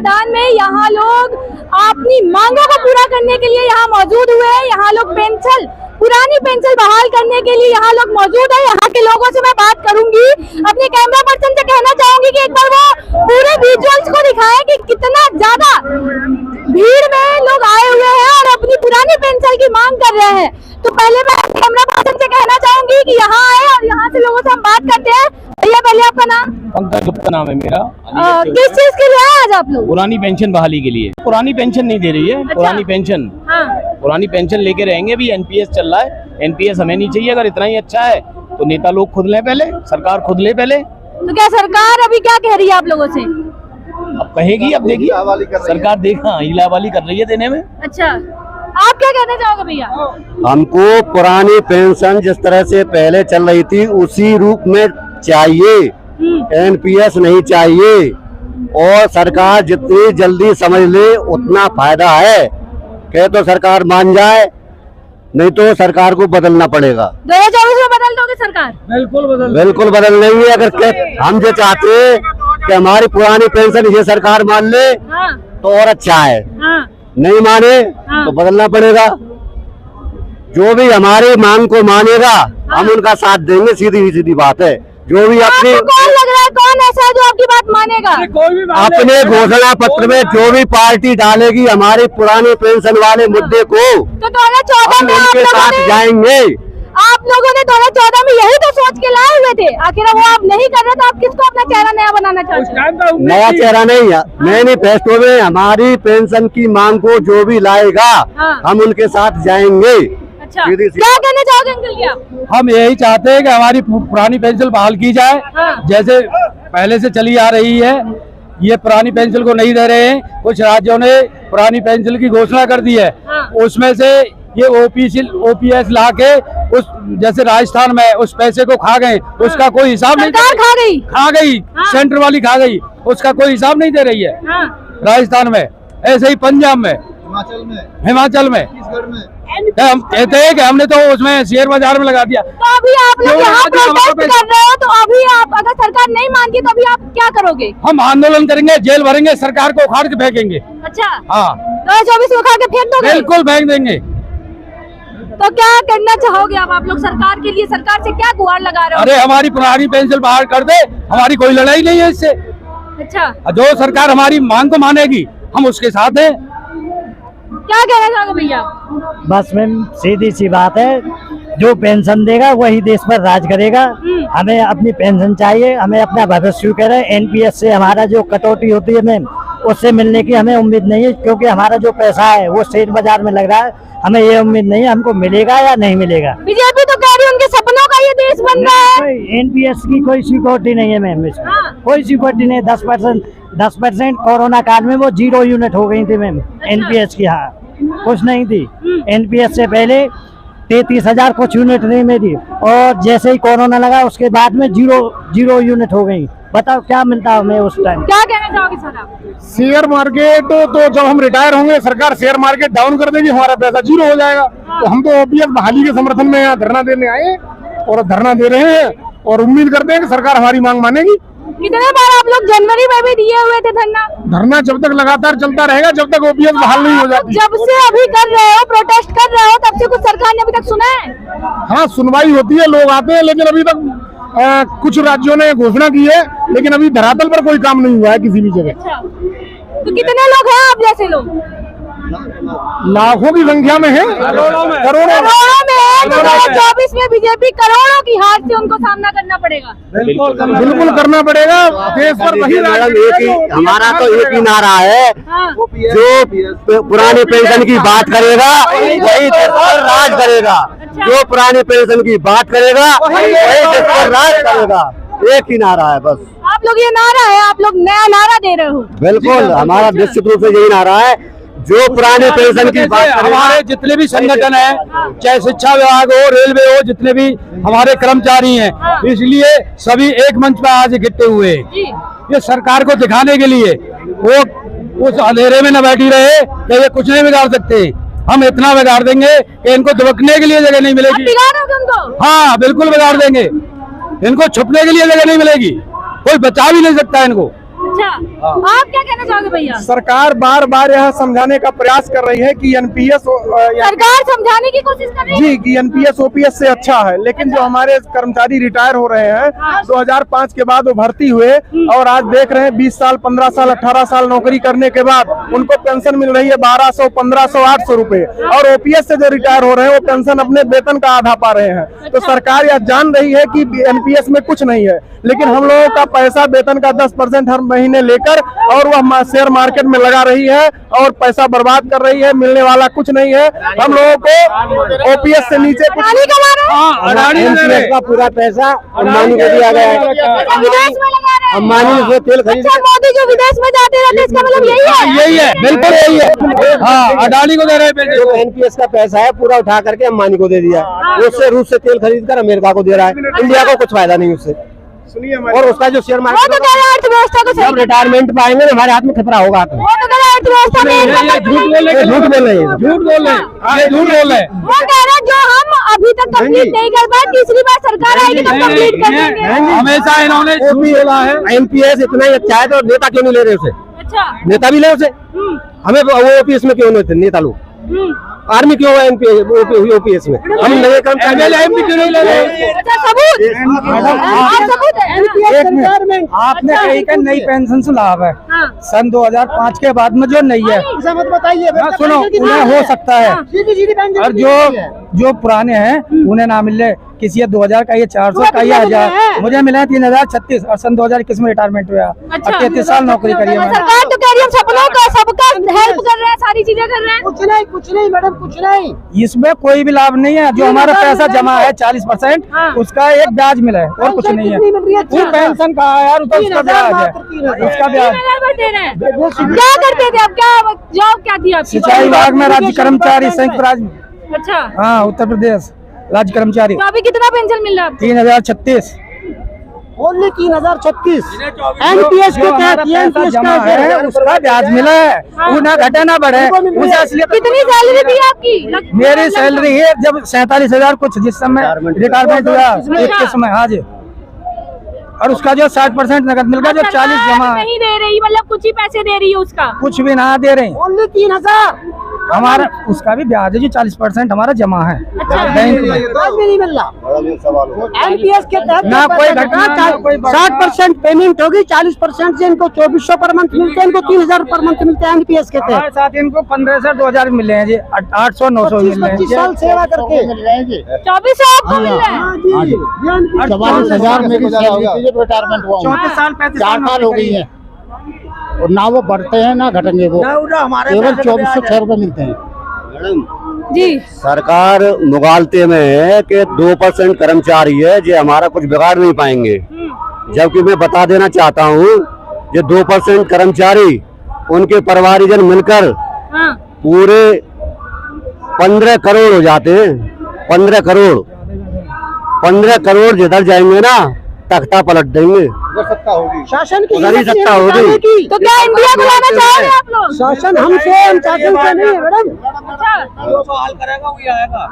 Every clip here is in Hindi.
मैदान में यहाँ लोग अपनी मांगों को पूरा करने के लिए यहाँ मौजूद हुए हैं। यहाँ लोग पुरानी पेंशन बहाल करने के लिए यहाँ लोग मौजूद है। यहाँ के लोगों से मैं बात करूंगी, अपने कैमरा पर्सन से कहना चाहूंगी कि एक बार वो पूरे विजुअल्स को दिखाएं कि कितना ज्यादा भीड़ में लोग आए हुए हैं और अपनी पुरानी पेंशन की मांग कर रहे हैं। तो पहले मैं कैमरा पर्सन से कहना चाहूंगी कि यहाँ आए और यहाँ से लोगों से हम बात करते हैं। भैया पहले आपका नाम? पंकज गुप्ता नाम है मेरा। किस चीज के लिए आए आज आप लोग? पुरानी पेंशन बहाली के लिए। पुरानी पेंशन नहीं दे रही है। अच्छा। पुरानी पेंशन पुरानी पेंशन लेके रहेंगे। अभी एनपीएस चल रहा है, एनपीएस हमें नहीं चाहिए। अगर इतना ही अच्छा है तो नेता लोग खुद ले पहले, सरकार खुद ले पहले। तो क्या सरकार अभी क्या कह रही है आप लोगों से? अब कहेगी, अब देखिए सरकार देखा इलावाली कर रही है देने में। अच्छा, आप क्या कहना चाहोगे भैया? हमको पुरानी पेंशन जिस तरह से पहले चल रही थी उसी रूप में चाहिए, एनपीएस नहीं चाहिए। और सरकार जितनी जल्दी समझ ले उतना फायदा है। कहे तो सरकार मान जाए, नहीं तो सरकार को बदलना पड़ेगा। 2024 में बदल दोगे सरकार? बिल्कुल बदल नहीं है। अगर हम जो चाहते कि हमारी पुरानी पेंशन ये सरकार मान ले तो और अच्छा है। नहीं माने तो बदलना पड़ेगा। जो भी हमारी मांग को मानेगा हम उनका साथ देंगे। सीधी बात है। जो भी अपनी कौन लग रहा है, कौन ऐसा है जो आपकी बात मानेगा? अपने घोषणा पत्र में जो भी पार्टी डालेगी हमारी पुरानी पेंशन वाले मुद्दे को, तो 2014 में उनके साथ जाएंगे। आप लोगों ने 2014 में यही तो सोच के लाए हुए थे। आखिर वो आप नहीं कर रहे तो आप किसको अपना चेहरा नया बनाना चाहते हैं? नया चेहरा नहीं है। मैनिफेस्टो में हमारी पेंशन की मांग को जो भी लाएगा हम उनके साथ जाएंगे। अच्छा, क्या कहना चाहोगे अंकल जी आप? हम यही चाहते हैं कि हमारी पुरानी पेंशन बहाल की जाए। जैसे पहले से चली आ रही है। ये पुरानी पेंशन को नहीं दे रहे हैं। कुछ राज्यों ने पुरानी पेंशन की घोषणा कर दी है। उसमें से ये ओपीएस ला के उस जैसे राजस्थान में उस पैसे को खा गए, उसका कोई हिसाब नहीं। खा गई सेंटर वाली खा गई, उसका कोई हिसाब नहीं दे रही है राजस्थान में। ऐसे ही पंजाब में, हिमाचल में हम कहते हैं कि हमने तो उसमें शेयर बाजार में लगा दिया। तो अभी आप लोग यहाँ प्रोटेस्ट कर रहे हो, तो अभी आप अगर सरकार नहीं मानती तो अभी आप क्या करोगे? हम आंदोलन करेंगे, जेल भरेंगे, सरकार को उखाड़ के फेंकेंगे। अच्छा, हाँ, 2024 में उखाड़ के फेंक दोगे? बिल्कुल फेंक देंगे। तो क्या करना चाहोगे आप लोग सरकार के लिए? सरकार से क्या गुहार लगा रहे हो? अरे हमारी पुरानी पेंशन बाहर कर दे, हमारी कोई लड़ाई नहीं है इससे। अच्छा, जो सरकार हमारी मांग को मानेगी हम उसके साथ हैं। क्या कहना चाहोगे भैया? बस मैम सीधी सी बात है, जो पेंशन देगा वही देश पर राज करेगा। हमें अपनी पेंशन चाहिए, हमें अपना भविष्य करे। एनपीएस से हमारा जो कटौती होती है मैम, उससे मिलने की हमें उम्मीद नहीं है, क्योंकि हमारा जो पैसा है वो शेयर बाजार में लग रहा है। हमें ये उम्मीद नहीं है हमको मिलेगा या नहीं मिलेगा। बीजेपी तो कह रही है उनके सपनों का ये देश बन रहा है। एनपीएस की कोई सिक्योरिटी नहीं है मैम, कोई सिक्योरिटी नहीं। 10% कोरोना काल में वो 0 यूनिट हो गई थी मैम एनपीएस की। हाँ, कुछ नहीं थी। एनपीएस से पहले 33,000 कुछ यूनिट नहीं मेरी, और जैसे ही कोरोना लगा उसके बाद में 0 यूनिट हो गई। बताओ क्या मिलता है हमें उस टाइम? क्या कहना चाहोगे सर आप? शेयर मार्केट तो जब हम रिटायर होंगे सरकार शेयर मार्केट डाउन कर देगी, हमारा पैसा 0 हो जाएगा। तो हम तो ओपीएस बहाली के समर्थन में यहाँ धरना देने आए और धरना दे रहे हैं और उम्मीद करते हैं कि सरकार हमारी मांग मानेगी। कितने बार आप लोग जनवरी में भी दिए हुए थे धरना जब तक लगातार चलता रहेगा, जब तक ओपीएस बहाल नहीं हो जाती। जब से अभी कर रहे हो, प्रोटेस्ट कर रहे हो, तब से कुछ सरकार ने अभी तक सुना है? हाँ, सुनवाई होती है, लोग आते हैं, लेकिन अभी तक कुछ राज्यों ने घोषणा की है, लेकिन अभी धरातल पर कोई काम नहीं हुआ है किसी भी जगह। अच्छा, तो कितने लोग हैं आप जैसे लोग? लाखों की संख्या में है, करोड़ों में। 2024 में बीजेपी करोड़ों की हार से उनको सामना करना पड़ेगा। बिल्कुल करना पड़ेगा। देश पर वही हमारा तो एक ही नारा है, जो पुरानी पेंशन की बात करेगा वही देश पर राज करेगा। जो पुरानी पेंशन की बात करेगा वही देश पर राज करेगा। एक ही नारा है बस। आप लोग ये नारा है, आप लोग नया नारा दे रहे हो? बिल्कुल, हमारा निश्चित रूप से यही नारा है, जो पुराने पेंशन की बात। हमारे जितने भी संगठन है, चाहे शिक्षा विभाग हो, रेलवे हो, जितने भी हमारे कर्मचारी हैं, इसलिए सभी एक मंच पर आज इकट्ठे हुए हैं। ये सरकार को दिखाने के लिए वो उस अंधेरे में न बैठी रहे कि ये कुछ नहीं बिगाड़ सकते। हम इतना बिगाड़ देंगे कि इनको दुबकने के लिए जगह नहीं मिलेगी। बिगाड़ोगे उनको? हाँ, बिल्कुल बिगाड़ देंगे। इनको छुपने के लिए जगह नहीं मिलेगी, कोई बचा भी नहीं सकता इनको। अच्छा, आप क्या कहना चाहोगे भैया? सरकार बार बार यह समझाने का प्रयास कर रही है कि एनपीएस सरकार समझाने की कोशिश कर रही है जी कि एनपीएस ओपीएस से अच्छा है, लेकिन जो हमारे कर्मचारी रिटायर हो रहे हैं 2005 के बाद वो भर्ती हुए और आज देख रहे हैं 20 साल 15 साल 18 साल नौकरी करने के बाद उनको पेंशन मिल रही है 1200 1500 800 रुपए, और ओपीएस से जो रिटायर हो रहे हैं वो पेंशन अपने वेतन का आधा पा रहे हैं। तो सरकार यह जान रही है कि एनपीएस में कुछ नहीं है, लेकिन हम लोगों का पैसा वेतन का 10% हर महीने लेकर और वह शेयर मार्केट में लगा रही है और पैसा बर्बाद कर रही है। मिलने वाला कुछ नहीं है। हम लोगों को ओपीएस से नीचे एनपीएस का पूरा पैसा अंबानी को दिया गया है। विदेश में लगा रहे हैं। अंबानी से तेल खरीद अच्छा, मोदी जो विदेश में जाते रहते हैं, इसका मतलब यही है? यही है, बिल्कुल यही है। हाँ, अडानी को दे रहे हैं। जो एनपीएस का पैसा है पूरा उठा करके अंबानी को दे दिया, उससे रूस से तेल खरीद कर अमेरिका को दे रहा है। इंडिया को कुछ फायदा नहीं उससे। सुनिए और उसका जो शेयर वो तो मार्केट कह रहे हैं अर्थव्यवस्था को जब सही, रिटायरमेंट पाएंगे तो हमारे हाथ में खतरा होगा। वो तो कह रहे हैं अर्थव्यवस्था में झूठ बोल रहे हैं, झूठ बोल रहे हैं। झूठ बोल रहे हैं, ये झूठ बोल रहे हैं। वो कह रहे हैं जो हम अभी तक कंप्लीट नहीं कर पाए, तीसरी बार सरकार आएगी तो कंप्लीट कर देंगे। हमेशा इन्होंने झूठ बोला है। एनपीएस इतना ही अच्छा है तो नेता क्यों नहीं ले रहे उसे? अच्छा, नेता भी ले उसे। हमें वो ओपीएस में क्यों नहीं नेता लोग? आर्मी क्यों है ओपीएस में? हम नए कर्मचारी क्यों नहीं ले रहे? अच्छा, सबूत आप सबूत है। आपने कही का नई पेंशन से लाभ है हाँ। सन 2005 के बाद में जो नहीं है, मत बताइए। सुनो, उन्हें हो सकता है और जो पुराने हैं उन्हें ना मिले। किसी है 2000 का, ये 400 का, ये 1000, मुझे मिला 3036 और सन 2021 में रिटायरमेंट हुआ। अच्छा। 33 साल नौकरी करी है मैंने। सरकार तो कह रही है सपनों का सबका हेल्प कर रहे हैं, सारी चीजें कर रहे हैं। कुछ नहीं मैडम, कुछ नहीं। इसमें कोई भी लाभ नहीं है। जो हमारा पैसा जमा है 40%, उसका एक ब्याज मिला है और कुछ नहीं है। वो पेंशन कहा है यार, उसका ब्याज है, उसका ब्याज। 3000 दे रहे हैं। क्या करते थे आप? क्या जॉब क्या थी आपकी? सिंचाई विभाग में राज्य कर्मचारी, संयुक्त राज्य, अच्छा, हाँ, उत्तर प्रदेश राज्य कर्मचारी। तो अभी कितना पेंशन मिल रहा है? 3036। ओनली 3036 एनपीएस को क्या किया? एनपीएस जमा है, उसका ब्याज मिला है। वो ना घटे ना बढ़े। उसे असलियत कितनी सैलरी थी आपकी? मेरी सैलरी है जब 47,000 कुछ, जिस समय रिटायरमेंट हुआ 21 में। हाँ जी, और उसका जो 60% नकद मिल गया, जो 40 जमा है। नहीं दे रही, मतलब कुछ ही पैसे दे रही है उसका? कुछ भी ना दे रहे। ओनली 3000 हमारा उसका भी ब्याज है जो 40% हमारा जमा है बैंक में। नहीं मिल रहा। एनपीएस के तहत ना कोई घटना, ना कोई बढ़ना। 60% पेमेंट होगी, 40% से इनको 2400 पर मंथ मिलते हैं, इनको 3000 पर मंथ मिलते हैं एनपीएस के तहत। हमारे साथ इनको 15 से 2000 मिले हैं जी, 800 900 मिले हैं। 25 साल सेवा करके 2400 आपको मिल रहा है? 44,000 मेरी सैलरी थी जब रिटायरमेंट हुआ। 34 साल 35 4 साल हो गई है और ना वो बढ़ते हैं ना घटेंगे। वो केवल 2406 रुपए मिलते हैं। जी, सरकार मुगालते में है कि 2% कर्मचारी है जो हमारा कुछ बिगाड़ नहीं पाएंगे, जबकि मैं बता देना चाहता हूँ जो 2% कर्मचारी उनके परिवारजन मिलकर हाँ, पूरे 15 करोड़ हो जाते हैं। 15 करोड़ जिधर जाएंगे ना तख्ता पलट देंगे। शासन की सत्ता होगी तो क्या इंडिया को लाना चाहोगे आप लोग? शासन हमसे, हम शासन से नहीं है मैडम। अच्छा,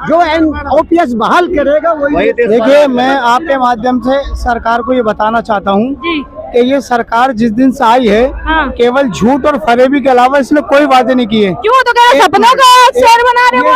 जो ओपीएस बहाल करेगा वही। देखिए, मैं आपके माध्यम से सरकार को ये बताना चाहता हूँ जी, कि ये सरकार जिस दिन से आई है हाँ। केवल झूठ और फरेबी के अलावा इसने कोई वादे नहीं किए। क्यों? तो कह रहे हैं सपनों का शहर बना रहे हो,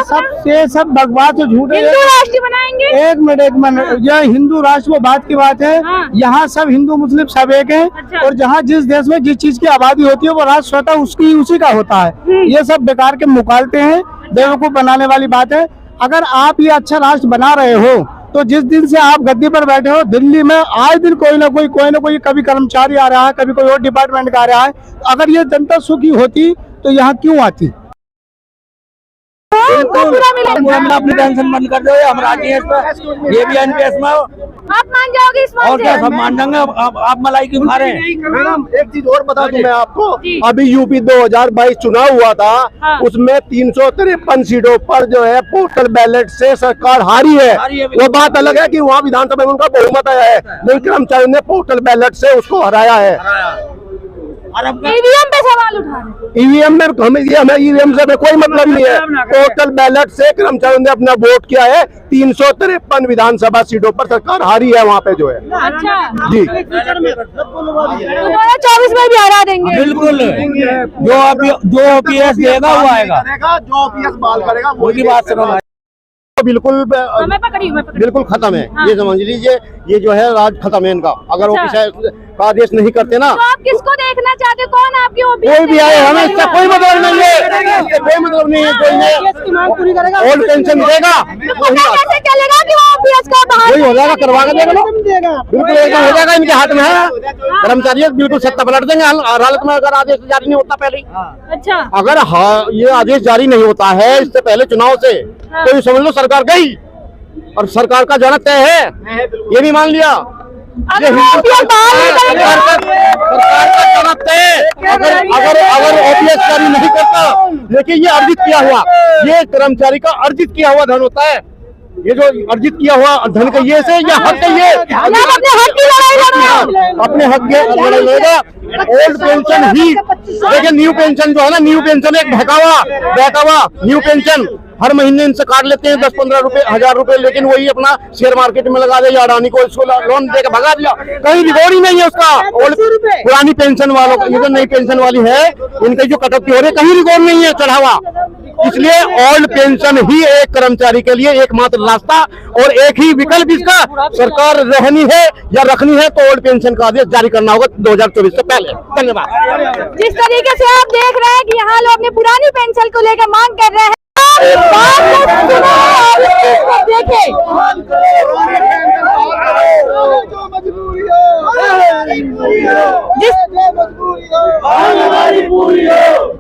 ये सब बकवास और झूठ है। हिंदू राष्ट्र बनाएंगे। एक मिनट, यह हिंदू राष्ट्र वो बात की बात है। हाँ। यहाँ सब हिंदू मुस्लिम सब एक है। अच्छा। और जहाँ जिस देश में जिस चीज की आबादी होती है वो राष्ट्र स्वतः उसी का होता है। ये सब बेकार के मुकालते हैं, बेवकूफ बनाने वाली बात है। अगर आप ये अच्छा राष्ट्र बना रहे हो तो जिस दिन से आप गद्दी पर बैठे हो दिल्ली में आए दिन कोई ना कोई कभी कर्मचारी आ रहा है, कभी कोई और डिपार्टमेंट का आ रहा है। अगर ये जनता सुखी होती तो यहाँ क्यों आती? पूरा मिला। अपनी टेंशन बंद कर दो, हम राजी हैं इस पर। ये भी एनपीएस में आप मान जाओगे इस बात और क्या से? सब मान जाएंगे। आप मलाई क्यों खा रहे हैं? मैडम एक चीज और बता दूं मैं आपको, जी। अभी यूपी 2022 चुनाव हुआ था, हाँ। उसमें 353 सीटों पर जो है पोस्टल बैलेट से सरकार हारी है। वो बात अलग है कि वहाँ विधानसभा में उनका बहुमत आया है, लेकिन कर्मचारियों ने पोस्टल बैलेट से उसको हराया है। ईवीएम पे सवाल उठा रहे हैं। ईवीएम में हमें ईवीएम से हमें कोई मतलब नहीं है। टोटल बैलेट से कर्मचारियों ने अपना वोट किया है। 353 विधानसभा सीटों पर सरकार हारी है वहाँ पे जो है। अच्छा जी 2024 में भी हरा देंगे। बिल्कुल, जो ओपीएस देगा वो आएगा, जो ओपीएस बहाल करेगा वो उनकी बात सुनो। बिल्कुल मैं पकड़ी हूँ, मैं पकड़ी। बिल्कुल खत्म है। हाँ। ये समझ लीजिए, ये जो है राज खत्म है इनका। अगर अच्छा। ऑफिस का आदेश नहीं करते ना, तो आप किसको देखना चाहते हो? कौन आपकी कोई भी आए, हमें इसका कोई मतलब नहीं है, इससे कोई मतलब नहीं है। कोई नहीं ओल्ड पेंशन देगा कैसे चलेगा कि वो ओपीएस का बहाल वही हो जाएगा, करवा के देगा बिल्कुल एकदम हो जाएगा। इनके हाथ में है, कर्मचारी बिल्कुल सत्ता पलट देंगे अदालत में अगर आदेश जारी नहीं होता पहले। अच्छा अगर ये आदेश जारी नहीं होता है इससे पहले चुनाव से, तो ये समझ लो सरकार गई और सरकार का जाना तय है, ये भी मान लिया। अगर ओपीएस बहाल नहीं करेंगे सरकार का जाना तय। अगर ओपीएस जारी नहीं करता, लेकिन ये अर्जित किया हुआ, ये कर्मचारी का अर्जित किया हुआ धन होता है। ये जो अर्जित किया हुआ धन का ये से या हक है, ये अपने हक की लड़ाई लड़ रहे हैं। अपने हक के लड़ाई लड़ेगा। ओल्ड पेंशन ही देखिए, न्यू पेंशन जो है ना, न्यू पेंशन एक बहकावा न्यू पेंशन हर महीने इनसे काट लेते हैं 10-15 रुपए 1000 रुपए, लेकिन वही अपना शेयर मार्केट में लगा दिया, अडानी को इसको लोन देकर भगा दिया। कहीं रिकॉर्ड ही नहीं है उसका। ओल्ड पुरानी पेंशन वालों का, ये जो नई पेंशन वाली है, इनकी जो कटौती हो रही है कहीं रिकॉर्ड नहीं है चढ़ावा। इसलिए ओल्ड पेंशन ही एक कर्मचारी के लिए एकमात्र रास्ता और एक ही विकल्प इसका सरकार रहनी है या रखनी है तो ओल्ड पेंशन का आदेश जारी करना होगा 2024 से पहले। धन्यवाद। जिस तरीके से आप देख रहे हैं कि यहाँ लोग अपनी पुरानी पेंशन को लेकर मांग कर रहे हैं, देखे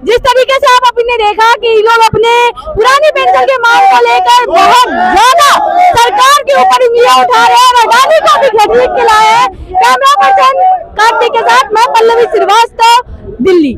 जिस तरीके से आप अपने देखा कि लोग अपने पुरानी पेंशन के मांग को लेकर बहुत ज्यादा सरकार के ऊपर उंगलियां उठा रहे हैं और अडानी को भी घसीट के लाए हैं। कैमरा पर्सन कार्तिक के साथ मैं पल्लवी श्रीवास्तव, दिल्ली।